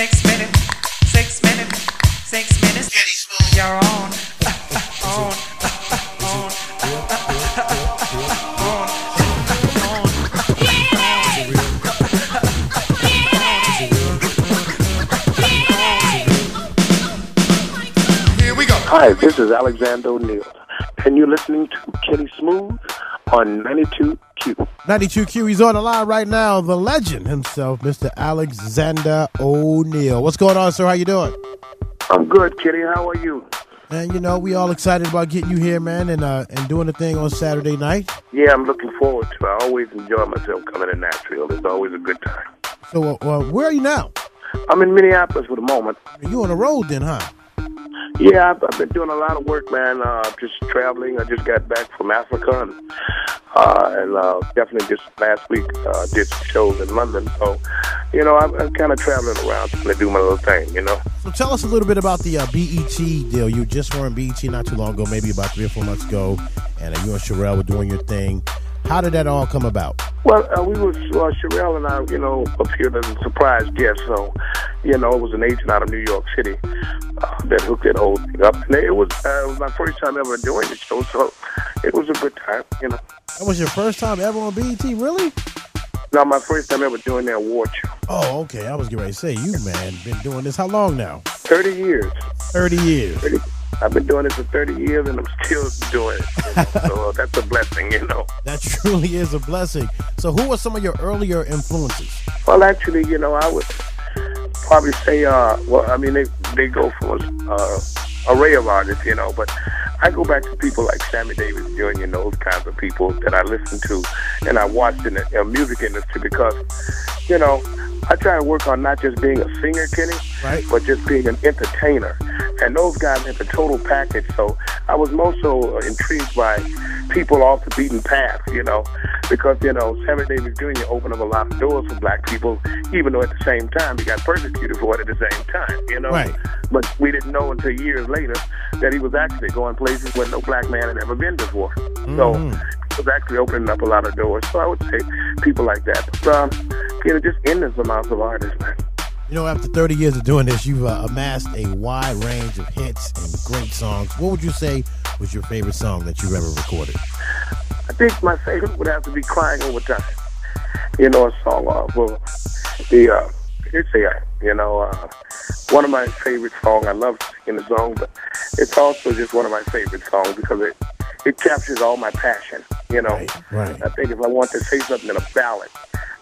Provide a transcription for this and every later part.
6 minutes, 6 minutes, 6 minutes. Getty Smoov. You're on. Here we go. Hi, this is Alexander O'Neal, and you're listening to Getty Smoov on 92Q. 92Q, he's on the line right now, the legend himself, Mr. Alexander O'Neal. What's going on, sir? How you doing? I'm good, Kitty. How are you? And, you know, we all excited about getting you here, man, and doing the thing on Saturday night. Yeah, I'm looking forward to it. I always enjoy myself coming to Nashville. It's always a good time. So, where are you now? I'm in Minneapolis for the moment. You on the road then, huh? Yeah, I've been doing a lot of work, man. Just traveling. I just got back from Africa, and definitely just last week did some shows in London. So, you know, I'm kind of traveling around trying to do my little thing, you know. So tell us a little bit about the BET deal. You just were in BET not too long ago, maybe about 3 or 4 months ago, and you and Sherelle were doing your thing. How did that all come about? Well, we was Sherelle and I, you know, appeared as a surprise guest. So, you know, it was an agent out of New York City that hooked that whole thing up. And it was my first time ever doing the show, so it was a good time, you know. That was your first time ever on BET, really? No, my first time ever doing the award show. Oh, okay. I was getting ready to say, you, man, been doing this how long now? 30 years. 30 years. I've been doing this for 30 years, and I'm still doing it. You know? So that's a blessing, you know. That truly is a blessing. So who were some of your earlier influences? Well, actually, you know, I would probably say, well, I mean, they go from an array of artists, you know, but I go back to people like Sammy Davis Jr., those kinds of people that I listen to and I watched in the music industry because, you know, I try to work on not just being a singer, Kenny, right, but just being an entertainer. And those guys had the total package. So I was more so intrigued by people off the beaten path, you know, because, you know, Sammy Davis Jr. opened up a lot of doors for black people, even though at the same time he got persecuted for it at the same time, you know. Right. But we didn't know until years later that he was actually going places where no black man had ever been before. So it was actually opening up a lot of doors. So I would say people like that. But, you know, just endless amounts of artists, man. You know, after 30 years of doing this, you've amassed a wide range of hits and great songs. What would you say was your favorite song that you've ever recorded? I think my favorite would have to be Crying Over Time. You know, a song you know, one of my favorite songs. I love singing the song, but it's also just one of my favorite songs because it captures all my passion, you know. Right. I think if I want to say something in a ballad,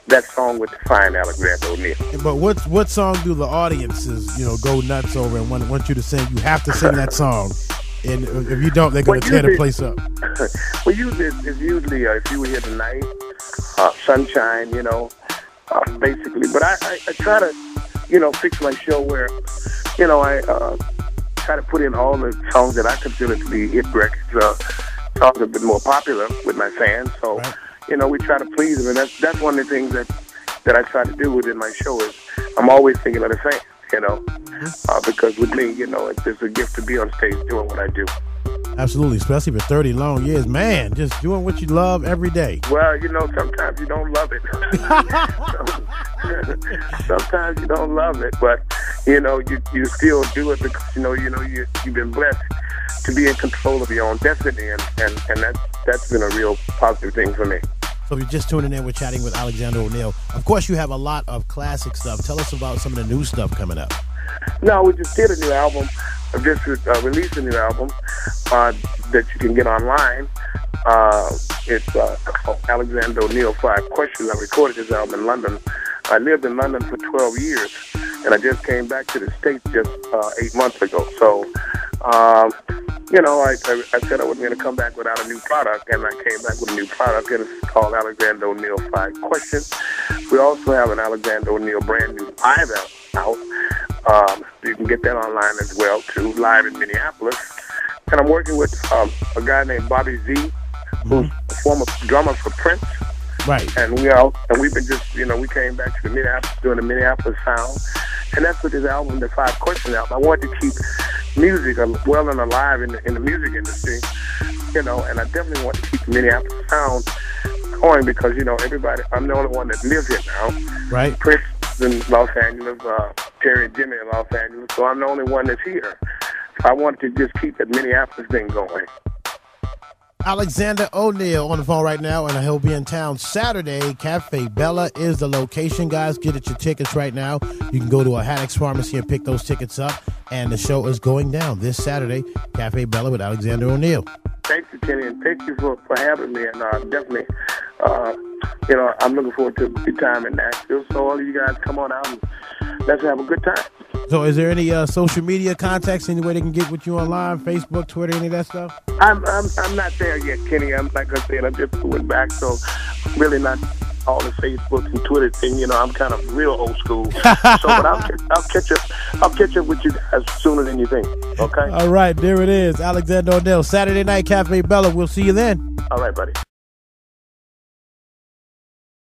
that song would define Alexander O'Neal. But what song do the audiences, you know, go nuts over and want you to sing? You have to sing that song. And if you don't, they're going to tear the place up. Well, usually it's usually If You Were Here Tonight, Sunshine, you know, basically. But I try to, you know, fix my show where, you know, I try to put in all the songs that I consider to be hit records, songs that have been more popular with my fans. So, right, you know, we try to please them, and that's one of the things that I try to do within my show is I'm always thinking of the fans, you know, because with me, you know, it's a gift to be on stage doing what I do. Absolutely, especially for 30 long years. Man, just doing what you love every day. Well, you know, sometimes you don't love it. Sometimes you don't love it, but, you know, you still do it because, you know, you've been blessed to be in control of your own destiny, and that's been a real positive thing for me. So if you're just tuning in, we're chatting with Alexander O'Neal. Of course, you have a lot of classic stuff. Tell us about some of the new stuff coming up. No, we just did a new album. I just released a new album that you can get online. It's called Alexander O'Neal 5 Questions. I recorded this album in London. I lived in London for 12 years, and I just came back to the States just 8 months ago. So, you know, I said I wasn't going to come back without a new product, and I came back with a new product, and it's called Alexander O'Neal 5 Questions. We also have an Alexander O'Neal brand new live out. You can get that online as well, too, live in Minneapolis. And I'm working with a guy named Bobby Z, who's a former drummer for Prince. Right. And we've been just, you know, we came back to the Minneapolis doing the Minneapolis sound. And that's what this album, the 5 Questions album. I wanted to keep music well and alive in the music industry, you know, and I definitely want to keep the Minneapolis sound going because, you know, everybody, I'm the only one that lives here now. Right. Prince is in Los Angeles, Terry and Jimmy in Los Angeles, so I'm the only one that's here. So I want to just keep that Minneapolis thing going. Alexander O'Neal on the phone right now, and he'll be in town Saturday. Cafe Bella is the location, guys. Get at your tickets right now. You can go to a Haddock's Pharmacy and pick those tickets up. And the show is going down this Saturday. Cafe Bella with Alexander O'Neal. Thank you, Kenny, and thank you for having me. And definitely, I'm looking forward to a good time in Nashville. So all of you guys come on out and let's have a good time. So is there any social media contacts, any way they can get with you online, Facebook, Twitter, any of that stuff? I'm not there yet, Kenny. I'm like I said, I'm just going back, so really not all the Facebook and Twitter thing. I'm kind of real old school. But I'll catch up with you guys sooner than you think. Okay. All right, there it is, Alexander O'Neal, Saturday night, Cafe Bella. We'll see you then. All right, buddy.